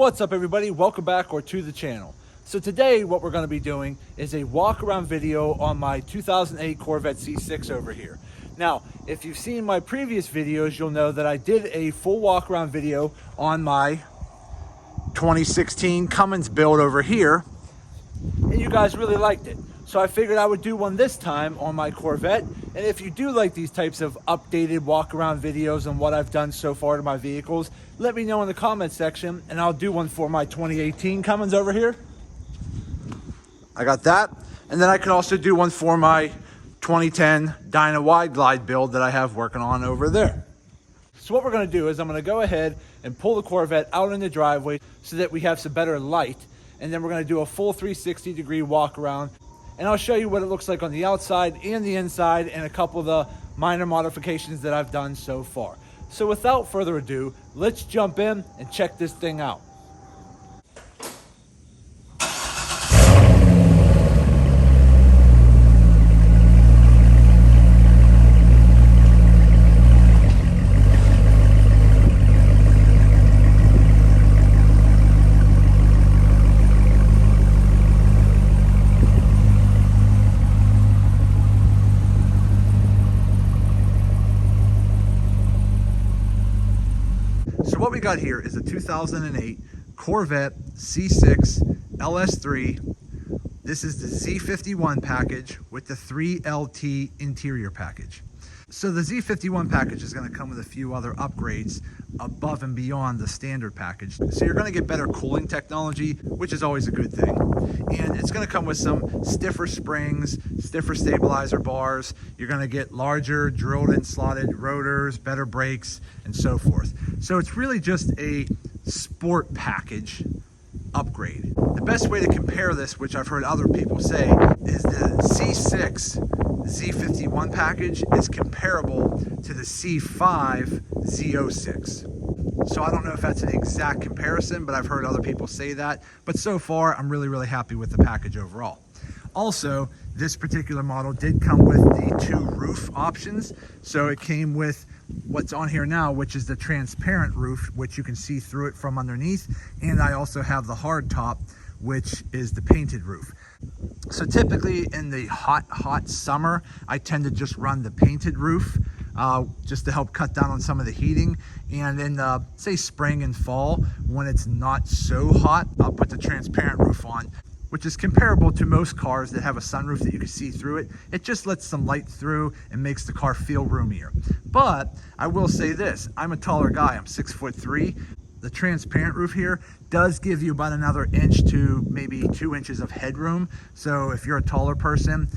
What's up everybody, welcome back or to the channel. So today what we're going to be doing is a walk around video on my 2008 Corvette C6 over here. Now if you've seen my previous videos, you'll know that I did a full walk around video on my 2016 Cummins build over here and you guys really liked it. So I figured I would do one this time on my Corvette. And if you do like these types of updated walk around videos on what I've done so far to my vehicles, let me know in the comment section and I'll do one for my 2018 Cummins over here. I got that. And then I can also do one for my 2010 Dyna Wide Glide build that I have working on over there. So what we're going to do is I'm going to go ahead and pull the Corvette out in the driveway so that we have some better light. And then we're going to do a full 360 degree walk around. And I'll show you what it looks like on the outside and the inside and a couple of the minor modifications that I've done so far. So without further ado, let's jump in and check this thing out. So what we got here is a 2008 Corvette C6 LS3. This is the Z51 package with the 3LT interior package. So the Z51 package is going to come with a few other upgrades above and beyond the standard package. So you're going to get better cooling technology, which is always a good thing. And it's going to come with some stiffer springs, stiffer stabilizer bars. You're going to get larger drilled and slotted rotors, better brakes, and so forth. So it's really just a sport package upgrade. The best way to compare this, which I've heard other people say, is the C6 Z51 package is comparable to the C5 Z06. So I don't know if that's an exact comparison, but I've heard other people say that. But so far, I'm really happy with the package overall. Also, this particular model did come with the two roof options. So it came with what's on here now, which is the transparent roof, which you can see through it from underneath. And I also have the hard top, which is the painted roof. So typically in the hot summer, I tend to just run the painted roof just to help cut down on some of the heating. And in say spring and fall, when it's not so hot, I'll put the transparent roof on, which is comparable to most cars that have a sunroof that you can see through it. It just lets some light through and makes the car feel roomier. But I will say this, I'm a taller guy, I'm 6'3". The transparent roof here does give you about another inch to maybe 2 inches of headroom. So if you're a taller person,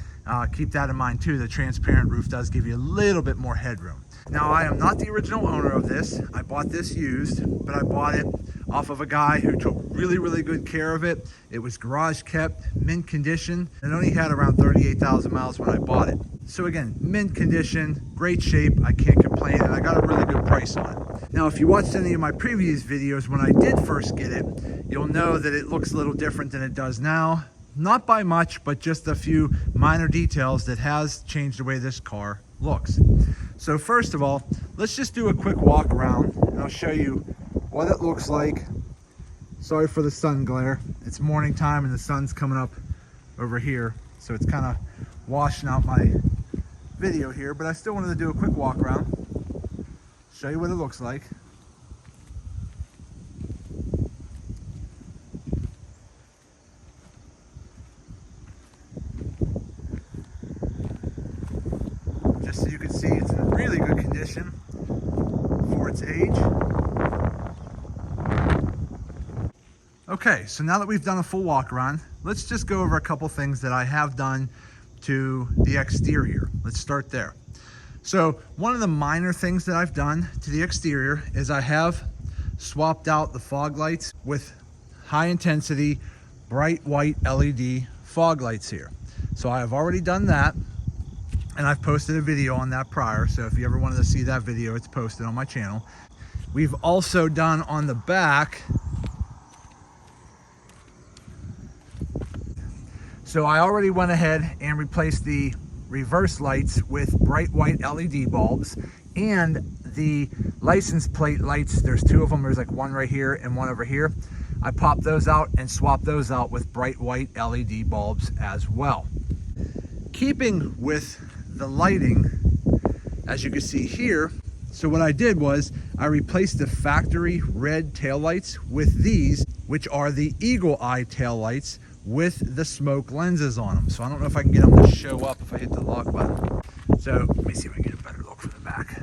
keep that in mind too. The transparent roof does give you a little bit more headroom. Now I am not the original owner of this. I bought this used, but I bought it off of a guy who took really good care of it. It was garage kept, mint condition. It only had around 38,000 miles when I bought it. So again, mint condition, great shape, I can't complain, and I got a really good price on it. Now if you watched any of my previous videos when I did first get it, you'll know that it looks a little different than it does now. Not by much, but just a few minor details that has changed the way this car looks. So first of all, let's just do a quick walk around and I'll show you what it looks like. Sorry for the sun glare. It's morning time and the sun's coming up over here, so it's kind of washing out my video here, but I still wanted to do a quick walk around, show you what it looks like. Just so you can see, it's in really good condition for its age. Okay, so now that we've done a full walk around, let's just go over a couple things that I have done to the exterior. Let's start there. So one of the minor things that I've done to the exterior is I have swapped out the fog lights with high intensity bright white LED fog lights here. So I have already done that and I've posted a video on that prior. So if you ever wanted to see that video, it's posted on my channel. We've also done on the back. So I already went ahead and replaced the reverse lights with bright white LED bulbs, and the license plate lights, there's two of them, there's like one right here and one over here. I popped those out and swapped those out with bright white LED bulbs as well. Keeping with the lighting, as you can see here, so what I did was I replaced the factory red taillights with these, which are the Eagle Eye taillights with the smoke lenses on them. So I don't know if I can get them to show up if I hit the lock button. So let me see if I can get a better look from the back.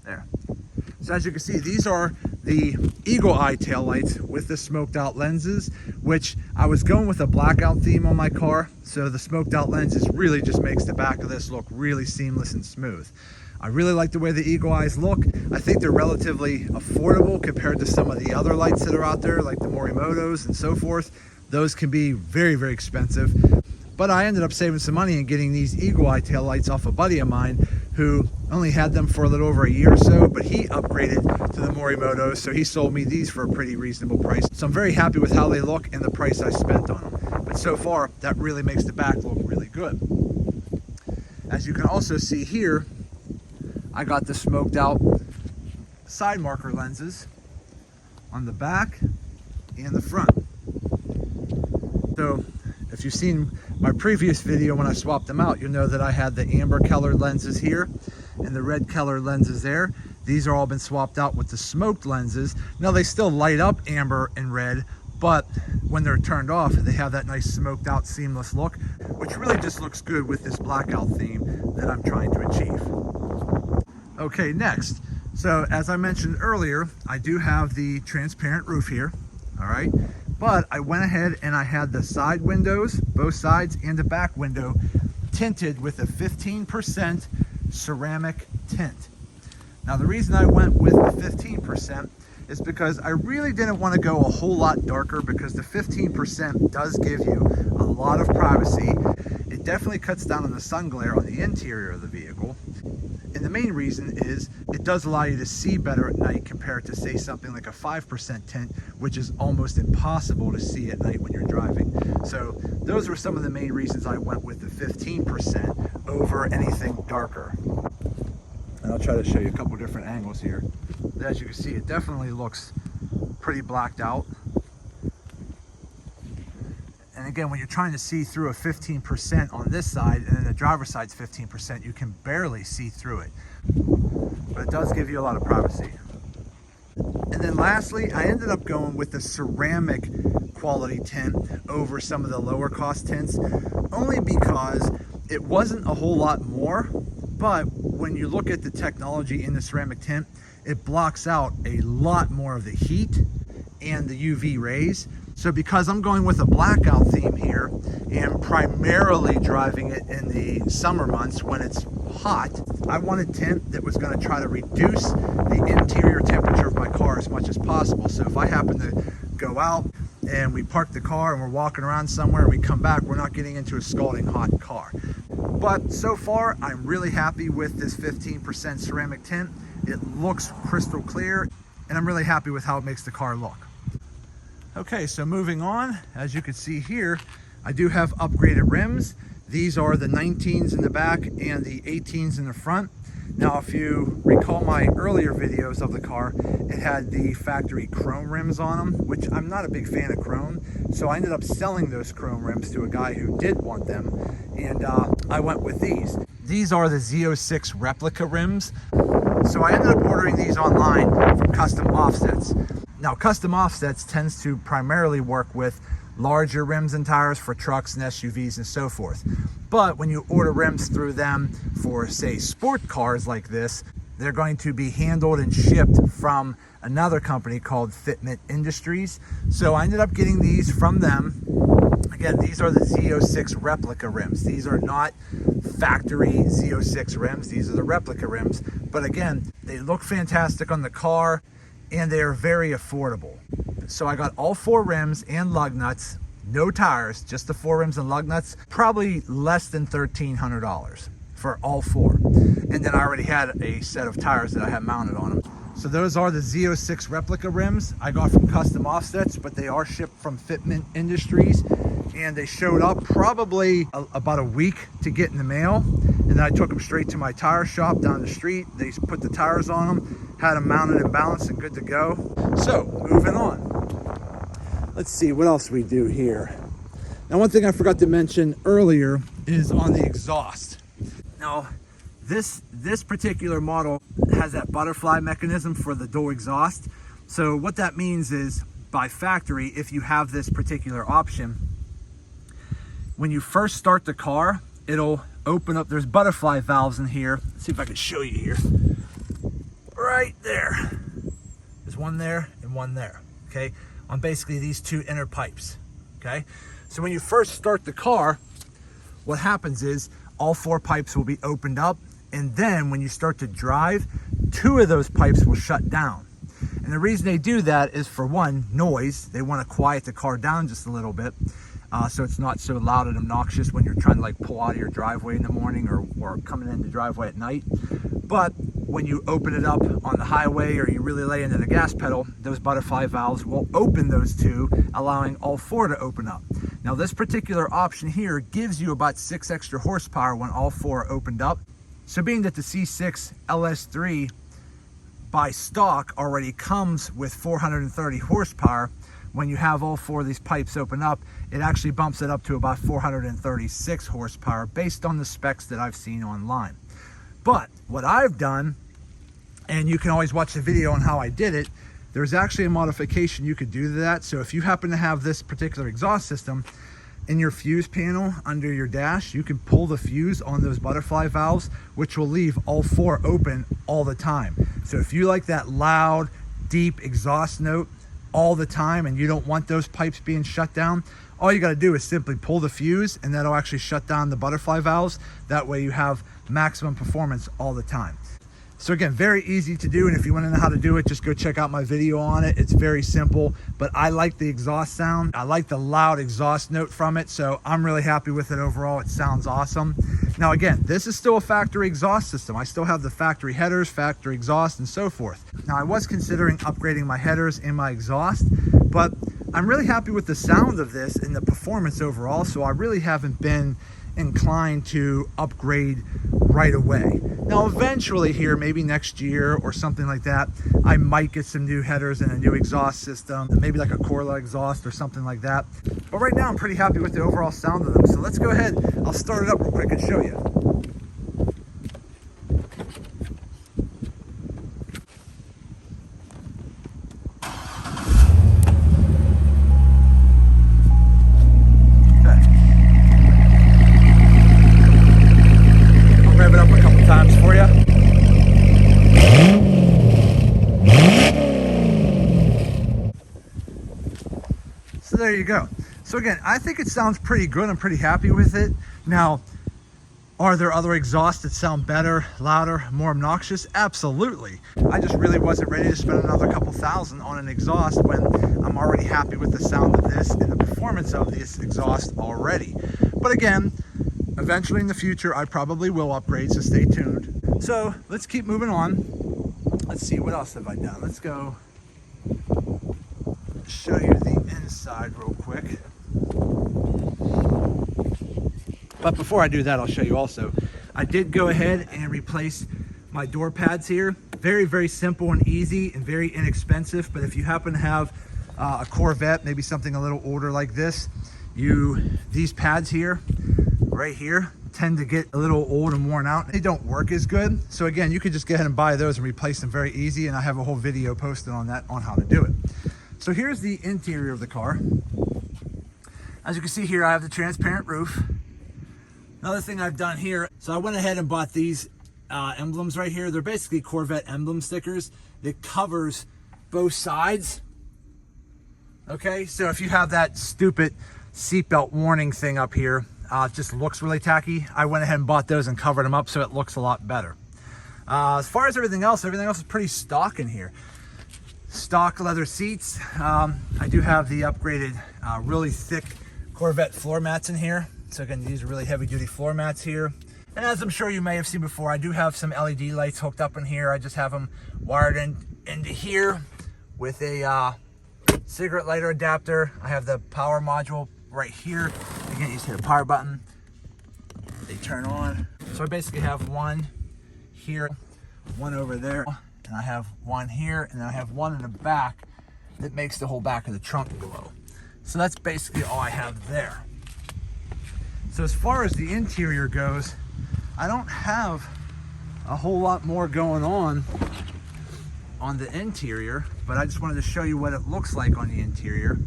There. So as you can see, these are the Eagle Eye taillights with the smoked out lenses, which I was going with a blackout theme on my car. So the smoked out lenses really just makes the back of this look really seamless and smooth. I really like the way the Eagle Eyes look. I think they're relatively affordable compared to some of the other lights that are out there, like the Morimotos and so forth. Those can be very, very expensive. But I ended up saving some money and getting these Eagle Eye tail lights off a buddy of mine who only had them for a little over a year or so, but he upgraded to the Morimotos, so he sold me these for a pretty reasonable price. So I'm very happy with how they look and the price I spent on them. But so far, that really makes the back look really good. As you can also see here, I got the smoked out side marker lenses on the back and the front. So if you've seen my previous video when I swapped them out, you'll know that I had the amber colored lenses here and the red colored lenses there. These are all been swapped out with the smoked lenses. Now they still light up amber and red, but when they're turned off, they have that nice smoked out seamless look, which really just looks good with this blackout theme that I'm trying to achieve. Okay, next. So as I mentioned earlier, I do have the transparent roof here, all right? But I went ahead and I had the side windows, both sides, and the back window tinted with a 15% ceramic tint. Now the reason I went with the 15% is because I really didn't want to go a whole lot darker, because the 15% does give you a lot of privacy. It definitely cuts down on the sun glare on the interior of the vehicle. And the main reason is it does allow you to see better at night compared to, say, something like a 5% tint, which is almost impossible to see at night when you're driving. So those were some of the main reasons I went with the 15% over anything darker. And I'll try to show you a couple different angles here. As you can see, it definitely looks pretty blacked out. And again, when you're trying to see through a 15% on this side and then the driver's side's 15%, you can barely see through it. But it does give you a lot of privacy. And then lastly, I ended up going with the ceramic quality tint over some of the lower cost tints, only because it wasn't a whole lot more, but when you look at the technology in the ceramic tint, it blocks out a lot more of the heat and the UV rays. So because I'm going with a blackout theme here and primarily driving it in the summer months when it's hot, I wanted tint that was going to try to reduce the interior temperature of my car as much as possible. So if I happen to go out and we park the car and we're walking around somewhere and we come back, we're not getting into a scalding hot car. But so far, I'm really happy with this 15% ceramic tint. It looks crystal clear, and I'm really happy with how it makes the car look. Okay, so moving on, as you can see here, I do have upgraded rims. These are the 19s in the back and the 18s in the front. Now, if you recall my earlier videos of the car, it had the factory chrome rims on them, which I'm not a big fan of chrome. So I ended up selling those chrome rims to a guy who did want them, and I went with these. These are the Z06 Replica rims. So I ended up ordering these online from Custom Offsets. Now, Custom Offsets tends to primarily work with larger rims and tires for trucks and SUVs and so forth. But when you order rims through them for, say, sport cars like this, they're going to be handled and shipped from another company called FITMENT Industries. So I ended up getting these from them. Again, these are the Z06 Replica rims. These are not factory Z06 rims. These are the Replica rims. But again, they look fantastic on the car, and they are very affordable. So I got all 4 rims and lug nuts, no tires, just the 4 rims and lug nuts, probably less than $1,300 for all 4. And then I already had a set of tires that I had mounted on them. So those are the Z06 Replica rims I got from Custom Offsets, but they are shipped from FITMENT Industries, and they showed up probably about a week to get in the mail. And then I took them straight to my tire shop down the street. They put the tires on them, had them mounted and balanced and good to go. So moving on. Let's see what else we do here. Now, one thing I forgot to mention earlier is on the exhaust. Now, this particular model has that butterfly mechanism for the dual exhaust. So what that means is, by factory, if you have this particular option, when you first start the car, it'll open up. There's butterfly valves in here. Let's see if I can show you here. Right there. There's one there and one there, okay? On basically these two inner pipes, okay? So when you first start the car, what happens is all four pipes will be opened up, and then when you start to drive, two of those pipes will shut down. And the reason they do that is, for one, noise. They want to quiet the car down just a little bit, so it's not so loud and obnoxious when you're trying to like pull out of your driveway in the morning or coming in the driveway at night. But when you open it up on the highway or you really lay into the gas pedal, those butterfly valves will open those two, allowing all four to open up. Now, this particular option here gives you about 6 extra horsepower when all four are opened up. So being that the C6 LS3 by stock already comes with 430 horsepower, when you have all four of these pipes open up, it actually bumps it up to about 436 horsepower based on the specs that I've seen online. But what I've done, and you can always watch the video on how I did it, there's actually a modification you could do to that. So if you happen to have this particular exhaust system in your fuse panel under your dash, you can pull the fuse on those butterfly valves, which will leave all four open all the time. So if you like that loud, deep exhaust note all the time and you don't want those pipes being shut down, all you got to do is simply pull the fuse, and that'll actually shut down the butterfly valves. That way you have maximum performance all the time. So again, very easy to do, and if you want to know how to do it, just go check out my video on it. It's very simple, but I like the exhaust sound. I like the loud exhaust note from it, so I'm really happy with it overall. It sounds awesome. Now again, this is still a factory exhaust system. I still have the factory headers, factory exhaust, and so forth. Now, I was considering upgrading my headers and my exhaust, but I'm really happy with the sound of this and the performance overall, so I really haven't been inclined to upgrade right away. Now, eventually here, maybe next year or something like that, I might get some new headers and a new exhaust system, maybe like a Corvette exhaust or something like that. But right now, I'm pretty happy with the overall sound of them. So let's go ahead. I'll start it up real quick and show you. For you. So there you go. So again, I think it sounds pretty good. I'm pretty happy with it. Now, are there other exhausts that sound better, louder, more obnoxious? Absolutely. I just really wasn't ready to spend another couple thousand on an exhaust when I'm already happy with the sound of this and the performance of this exhaust already. But again, eventually in the future, I probably will upgrade, so stay tuned. So let's keep moving on. Let's see, what else have I done? Let's go show you the inside real quick. But before I do that, I'll show you also, I did go ahead and replace my door pads here. Very, very simple and easy and very inexpensive. But if you happen to have a Corvette, maybe something a little older like this, these pads here, right here, tend to get a little old and worn out. They don't work as good. So again, you could just go ahead and buy those and replace them very easy. And I have a whole video posted on that, on how to do it. So here's the interior of the car. As you can see here, I have the transparent roof. Another thing I've done here, so I went ahead and bought these emblems right here. They're basically Corvette emblem stickers that covers both sides. Okay, so if you have that stupid seatbelt warning thing up here, it just looks really tacky. I went ahead and bought those and covered them up so it looks a lot better. As far as everything else is pretty stock in here. Stock leather seats. I do have the upgraded really thick Corvette floor mats in here. So again, these are really heavy duty floor mats here. And as I'm sure you may have seen before, I do have some LED lights hooked up in here. I just have them wired into here with a cigarette lighter adapter. I have the power module right here. Again, you just hit a power button, they turn on. So I basically have one here, one over there, and I have one here, and then I have one in the back that makes the whole back of the trunk glow. So that's basically all I have there. So as far as the interior goes, I don't have a whole lot more going on the interior, but I just wanted to show you what it looks like on the interior,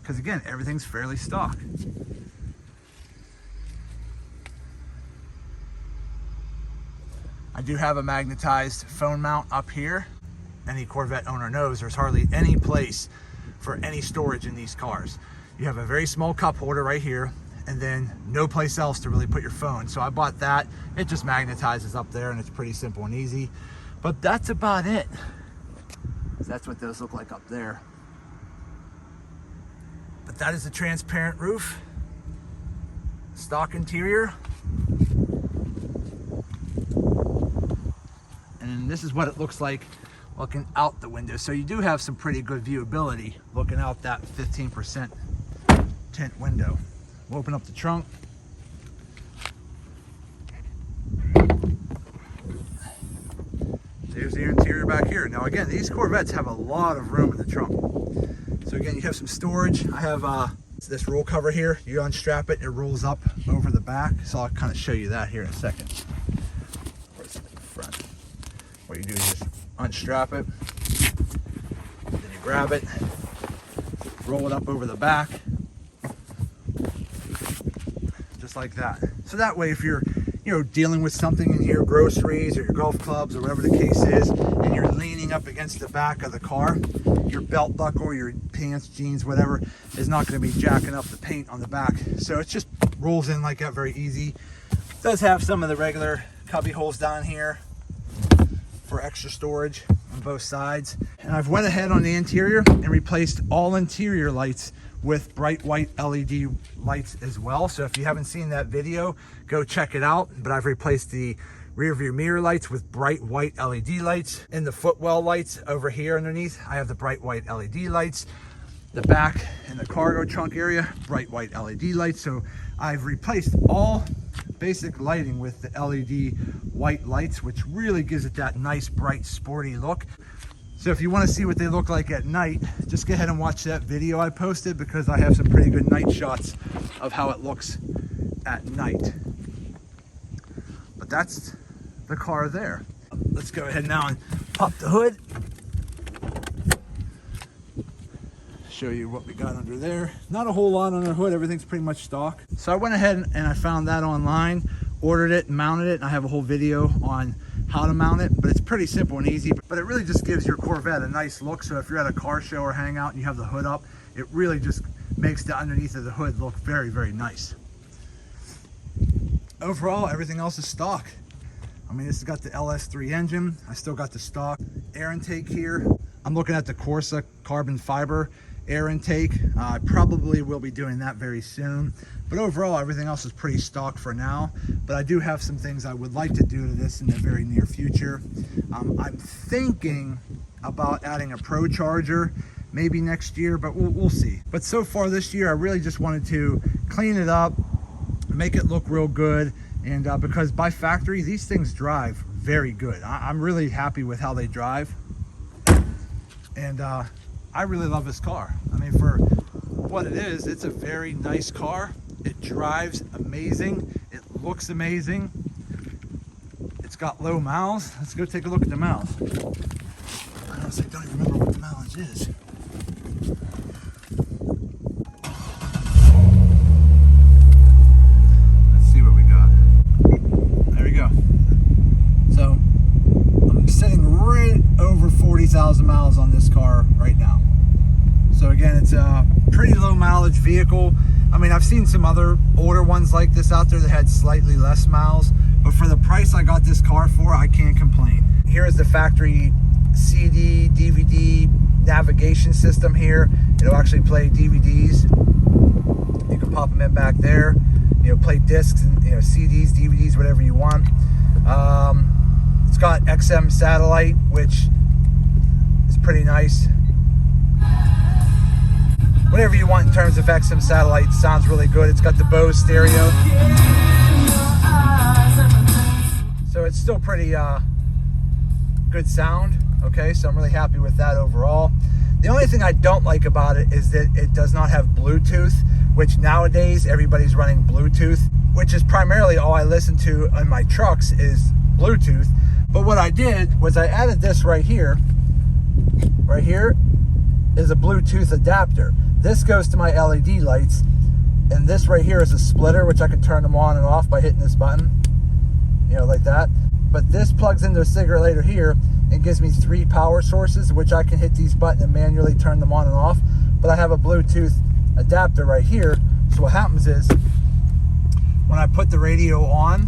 because again, everything's fairly stock. I do have a magnetized phone mount up here. Any Corvette owner knows there's hardly any place for any storage in these cars. You have a very small cup holder right here, and then no place else to really put your phone. So I bought that. It just magnetizes up there, and it's pretty simple and easy. But that's about it. So that's what those look like up there. But that is a transparent roof, stock interior. And this is what it looks like looking out the window. So you do have some pretty good viewability looking out that 15% tint window. We'll open up the trunk. There's the interior back here. Now again, these Corvettes have a lot of room in the trunk. So again, you have some storage. I have this roll cover here. You unstrap it, it rolls up over the back. So I'll kind of show you that here in a second. Where's it in the front? What you do is just unstrap it, then you grab it, roll it up over the back, just like that. So that way, if you're dealing with something in here, groceries or your golf clubs or whatever the case is, and you're leaning up against the back of the car, your belt buckle, your pants, jeans, whatever, is not going to be jacking up the paint on the back. So it just rolls in like that, very easy. It does have some of the regular cubby holes down here for extra storage on both sides. And I've went ahead on the interior and replaced all interior lights with bright white LED lights as well. So if you haven't seen that video, go check it out. But I've replaced the rear view mirror lights with bright white LED lights. And the footwell lights over here underneath, I have the bright white LED lights. The back and the cargo trunk area, bright white LED lights. So I've replaced all basic lighting with the LED white lights, which really gives it that nice, bright, sporty look. So if you want to see what they look like at night, just go ahead and watch that video I posted, because I have some pretty good night shots of how it looks at night. But that's the car there. Let's go ahead now and pop the hood. Show you what we got under there. Not a whole lot on the hood, everything's pretty much stock. So I went ahead and I found that online, ordered it, mounted it, and I have a whole video on how to mount it, but it's pretty simple and easy. But it really just gives your Corvette a nice look. So if you're at a car show or hangout and you have the hood up, it really just makes the underneath of the hood look very, very nice. Overall, everything else is stock. I mean, this has got the LS3 engine. I still got the stock air intake here. I'm looking at the Corsa carbon fiber air intake. I probably will be doing that very soon. But overall, everything else is pretty stock for now. But I do have some things I would like to do to this in the very near future. I'm thinking about adding a Pro charger maybe next year, but we'll see. But so far this year, I really just wanted to clean it up, make it look real good. And because by factory, these things drive very good. I'm really happy with how they drive. And I really love this car. I mean, for what it is, it's a very nice car. It drives amazing. It looks amazing. It's got low miles. Let's go take a look at the miles. I honestly don't even remember what the mileage is. Let's see what we got. There we go. So I'm sitting right over 40,000 miles on this car right now. So again, it's a pretty low mileage vehicle. I mean, I've seen some other older ones like this out there that had slightly less miles, but for the price I got this car for, I can't complain. Here is the factory CD, DVD navigation system here. It'll actually play DVDs. You can pop them in back there, play discs and CDs, DVDs, whatever you want. It's got XM satellite, which is pretty nice. Whatever you want in terms of XM satellite, sounds really good. It's got the Bose stereo, so it's still pretty good sound. Okay, so I'm really happy with that overall. The only thing I don't like about it is that it does not have Bluetooth, which nowadays everybody's running Bluetooth, which is primarily all I listen to in my trucks is Bluetooth. But what I did was I added this right here. Right here is a Bluetooth adapter. This goes to my LED lights, and this right here is a splitter, which I can turn them on and off by hitting this button, you know, like that. But this plugs into a cigarette lighter here and gives me 3 power sources, which I can hit these buttons and manually turn them on and off. But I have a Bluetooth adapter right here. So what happens is when I put the radio on,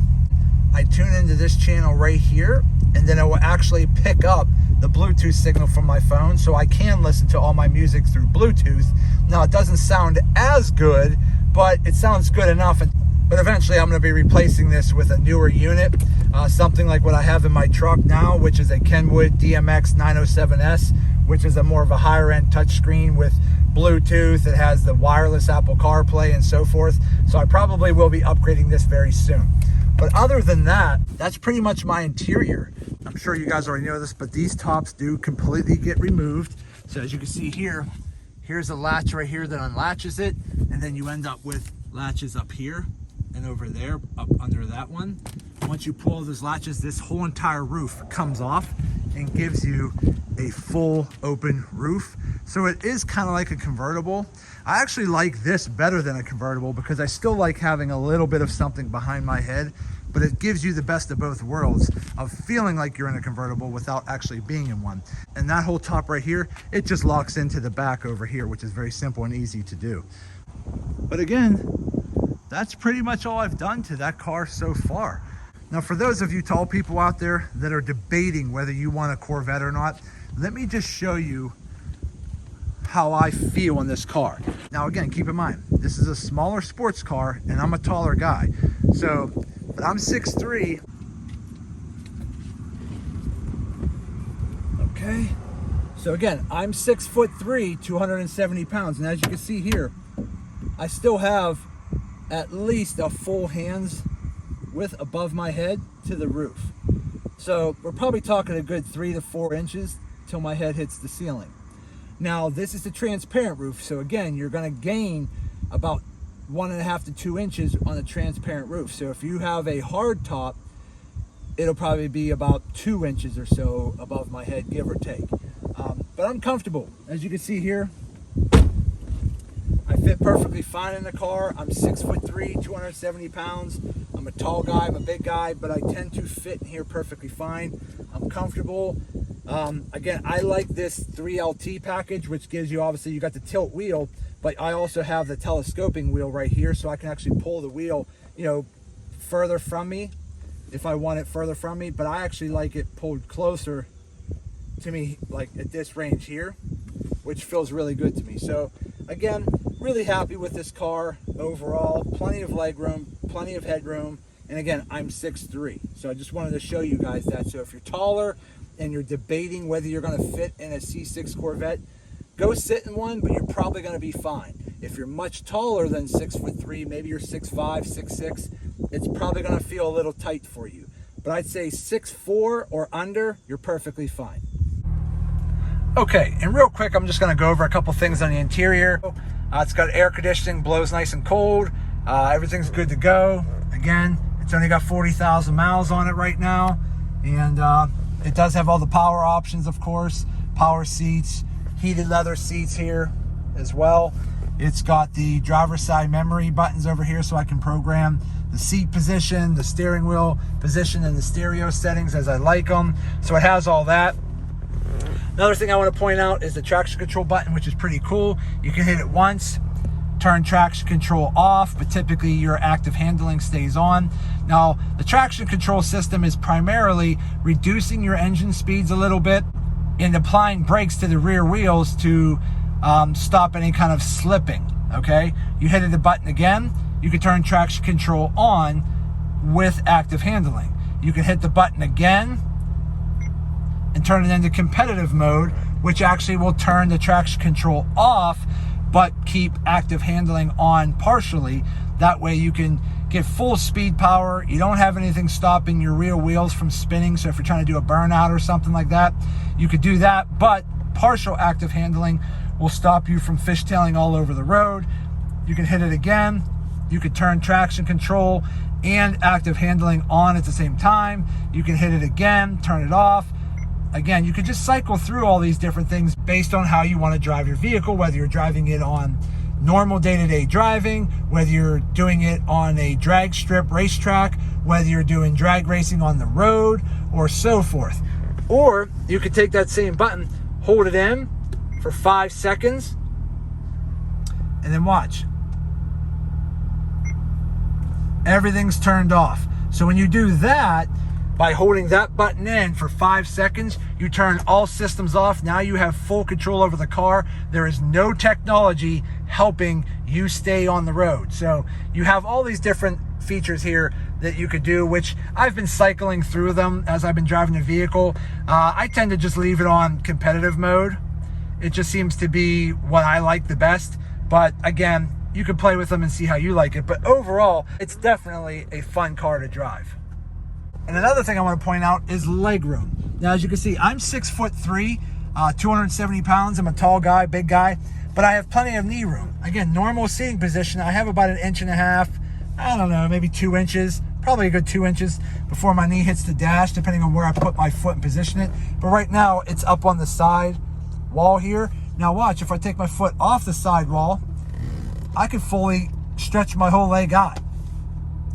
I tune into this channel right here, and then it will actually pick up the Bluetooth signal from my phone, so I can listen to all my music through Bluetooth. Now, it doesn't sound as good, but it sounds good enough. But eventually I'm going to be replacing this with a newer unit, something like what I have in my truck now, which is a Kenwood DMX 907S, which is a more of a higher end touchscreen with Bluetooth. It has the wireless Apple CarPlay and so forth. So I probably will be upgrading this very soon. But other than that, that's pretty much my interior. I'm sure you guys already know this, but these tops do completely get removed. So as you can see here, here's a latch right here that unlatches it, and then you end up with latches up here and over there, up under that one. Once you pull those latches, this whole entire roof comes off and gives you a full open roof. So it is kind of like a convertible. I actually like this better than a convertible because I still like having a little bit of something behind my head, but it gives you the best of both worlds of feeling like you're in a convertible without actually being in one. And that whole top right here, it just locks into the back over here, which is very simple and easy to do. But again, that's pretty much all I've done to that car so far. Now, for those of you tall people out there that are debating whether you want a Corvette or not, let me just show you how I feel in this car. Now, again, keep in mind, this is a smaller sports car and I'm a taller guy. So, but I'm 6'3". Okay. So again, I'm 6'3", 270 pounds. And as you can see here, I still have at least a full hand's width above my head to the roof. So we're probably talking a good 3 to 4 inches till my head hits the ceiling. Now, this is a transparent roof, so again, you're going to gain about 1.5 to 2 inches on a transparent roof. So if you have a hard top, it'll probably be about 2 inches or so above my head, give or take. But I'm comfortable. As you can see here, I fit perfectly fine in the car. I'm 6'3", 270 pounds. I'm a tall guy, I'm a big guy, but I tend to fit in here perfectly fine. I'm comfortable. Again, I like this 3LT package, which gives you, obviously, you got the tilt wheel, but I also have the telescoping wheel right here, so I can actually pull the wheel, you know, further from me if I want it further from me. But I actually like it pulled closer to me, like at this range here, which feels really good to me. So again, really happy with this car overall. Plenty of leg room, plenty of headroom, and again, I'm 6'3", so I just wanted to show you guys that. So if you're taller and you're debating whether you're going to fit in a C6 Corvette, go sit in one, but you're probably going to be fine. If you're much taller than 6'3", maybe you're 6'5", 6'6", it's probably going to feel a little tight for you. But I'd say 6'4" or under, you're perfectly fine. Okay, and real quick, I'm just going to go over a couple things on the interior. It's got air conditioning, blows nice and cold. Everything's good to go. Again, it's only got 40,000 miles on it right now. And it does have all the power options, of course. Power seats, heated leather seats here as well. It's got the driver's side memory buttons over here, so I can program the seat position, the steering wheel position, and the stereo settings as I like them. So it has all that. Another thing I want to point out is the traction control button, which is pretty cool. You can hit it once, turn traction control off, but typically your active handling stays on. Now, the traction control system is primarily reducing your engine speeds a little bit and applying brakes to the rear wheels to stop any kind of slipping, okay? You hit the button again, you can turn traction control on with active handling. You can hit the button again and turn it into competitive mode, which actually will turn the traction control off, but keep active handling on partially. That way you can get full speed power. You don't have anything stopping your rear wheels from spinning. So if you're trying to do a burnout or something like that, you could do that, but partial active handling will stop you from fishtailing all over the road. You can hit it again. You could turn traction control and active handling on at the same time. You can hit it again, turn it off. Again, you could just cycle through all these different things based on how you want to drive your vehicle, whether you're driving it on normal day-to-day driving, whether you're doing it on a drag strip racetrack, whether you're doing drag racing on the road, or so forth. Or you could take that same button, hold it in for 5 seconds, and then watch. Everything's turned off. So when you do that, by holding that button in for 5 seconds, you turn all systems off. Now you have full control over the car. There is no technology helping you stay on the road. So you have all these different features here that you could do, which I've been cycling through them as I've been driving the vehicle. I tend to just leave it on competitive mode. It just seems to be what I like the best. But again, you can play with them and see how you like it. But overall, it's definitely a fun car to drive. And another thing I want to point out is leg room. Now, as you can see, I'm 6'3", 270 pounds. I'm a tall guy, big guy, but I have plenty of knee room. Again, normal seating position, I have about 1.5 inches, I don't know, maybe 2 inches, probably a good 2 inches before my knee hits the dash, depending on where I put my foot and position it. But right now, it's up on the side wall here. Now watch, if I take my foot off the side wall, I can fully stretch my whole leg out.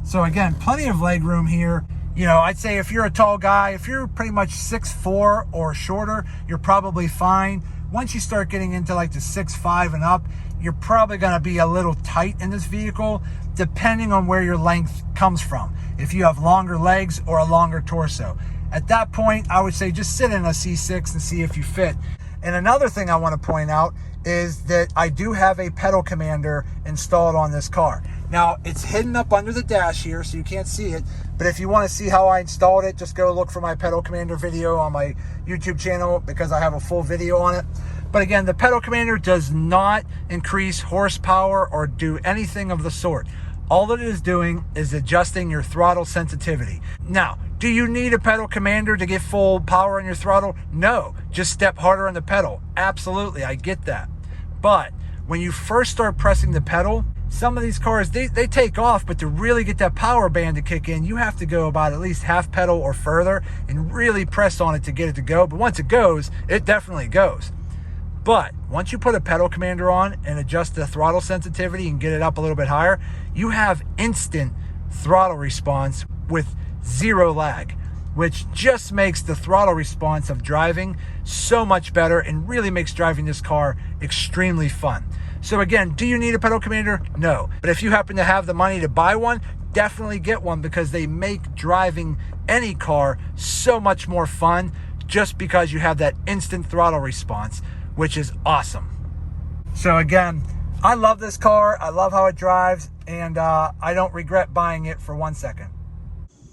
So again, plenty of leg room here. You know, I'd say if you're a tall guy, if you're pretty much 6'4" or shorter, you're probably fine. Once you start getting into like the 6'5" and up, you're probably gonna be a little tight in this vehicle, depending on where your length comes from. If you have longer legs or a longer torso. At that point, I would say just sit in a C6 and see if you fit. And another thing I wanna point out is that I do have a pedal commander installed on this car. Now, it's hidden up under the dash here, so you can't see it. But if you want to see how I installed it, just go look for my pedal commander video on my YouTube channel, because I have a full video on it. But again, the pedal commander does not increase horsepower or do anything of the sort. All that it is doing is adjusting your throttle sensitivity. Now, do you need a pedal commander to get full power on your throttle? No, just step harder on the pedal. Absolutely, I get that. But when you first start pressing the pedal, some of these cars, they take off, but to really get that power band to kick in, you have to go about at least half pedal or further and really press on it to get it to go. But once it goes, it definitely goes. But once you put a pedal commander on and adjust the throttle sensitivity and get it up a little bit higher, you have instant throttle response with 0 lag, which just makes the throttle response of driving so much better and really makes driving this car extremely fun. So again, do you need a pedal commander? No. But if you happen to have the money to buy one, definitely get one, because they make driving any car so much more fun just because you have that instant throttle response, which is awesome. So again, I love this car. I love how it drives, and I don't regret buying it for 1 second.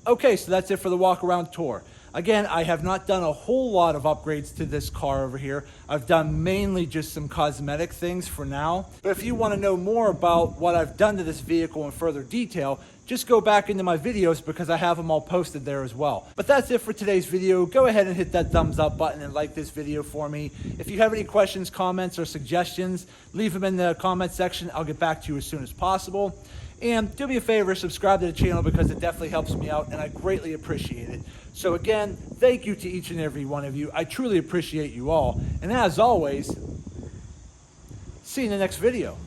Okay, so that's it for the walk around tour. Again, I have not done a whole lot of upgrades to this car over here. I've done mainly just some cosmetic things for now. But if you want to know more about what I've done to this vehicle in further detail, just go back into my videos, because I have them all posted there as well. But that's it for today's video. Go ahead and hit that thumbs up button and like this video for me. If you have any questions, comments, or suggestions, leave them in the comment section. I'll get back to you as soon as possible. And do me a favor, subscribe to the channel, because it definitely helps me out and I greatly appreciate it. So again, thank you to each and every one of you. I truly appreciate you all. And as always, see you in the next video.